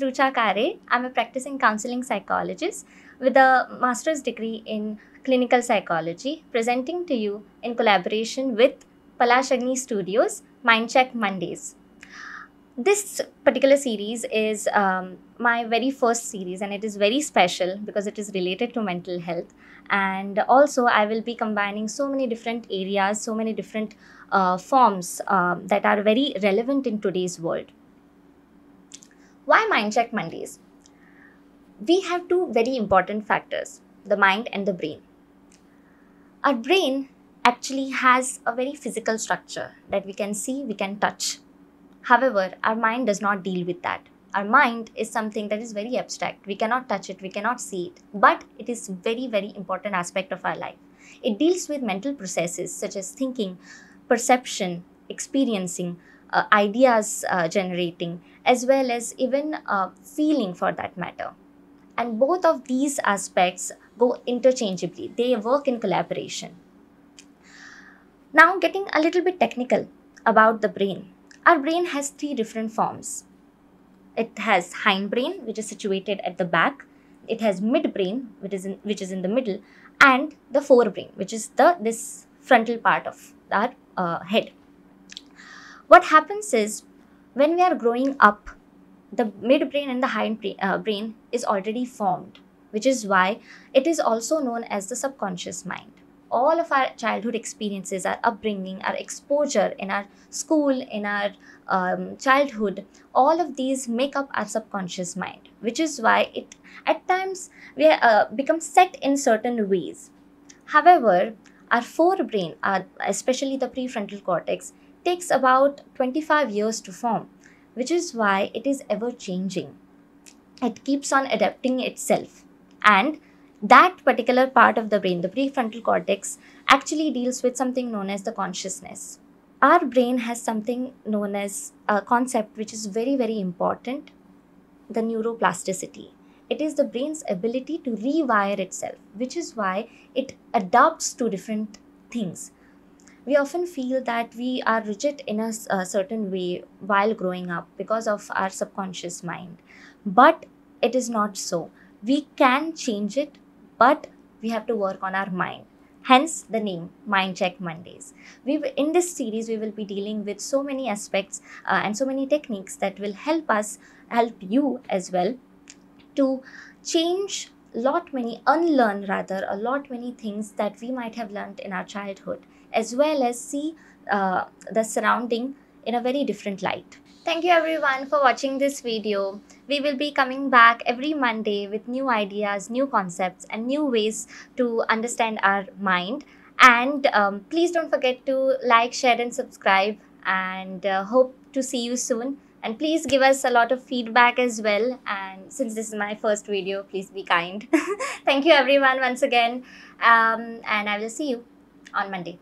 Rucha Kare. I'm a practicing counseling psychologist with a master's degree in clinical psychology, presenting to you in collaboration with Palash Agni Studios, Mindcheck Mondays. This particular series is my very first series, and it is very special because it is related to mental health. And also, I will be combining so many different areas, so many different forms that are very relevant in today's world. Why Mindcheck Mondays? We have two very important factors, the mind and the brain. Our brain actually has a very physical structure that we can see, we can touch. However, our mind does not deal with that. Our mind is something that is very abstract. We cannot touch it, we cannot see it, but it is very, very important aspect of our life. It deals with mental processes such as thinking, perception, experiencing, ideas generating, as well as even feeling for that matter. And both of these aspects go interchangeably. They work in collaboration. Now, getting a little bit technical about the brain. Our brain has three different forms. It has hindbrain, which is situated at the back. It has midbrain, which is in the middle, and the forebrain, which is this frontal part of our head. What happens is, when we are growing up, the midbrain and the hindbrain is already formed, which is why it is also known as the subconscious mind. All of our childhood experiences, our upbringing, our exposure in our school, in our childhood, all of these make up our subconscious mind, which is why it at times we become set in certain ways. However, our forebrain, especially the prefrontal cortex, takes about 25 years to form, which is why it is ever changing. It keeps on adapting itself, and that particular part of the brain, the prefrontal cortex, actually deals with something known as the consciousness. Our brain has something known as a concept which is very, very important, the neuroplasticity. It is the brain's ability to rewire itself, which is why it adapts to different things. We often feel that we are rigid in a certain way while growing up because of our subconscious mind. But it is not so. We can change it, but we have to work on our mind. Hence the name Mindcheck Mondays. In this series, we will be dealing with so many aspects and so many techniques that will help you as well to unlearn a lot many things that we might have learned in our childhood, as well as see the surrounding in a very different light. Thank you everyone for watching this video. We will be coming back every Monday with new ideas, new concepts, and new ways to understand our mind. And please don't forget to like, share, and subscribe. And hope to see you soon. And please give us a lot of feedback as well. And since this is my first video, please be kind. Thank you everyone once again. And I will see you on Monday.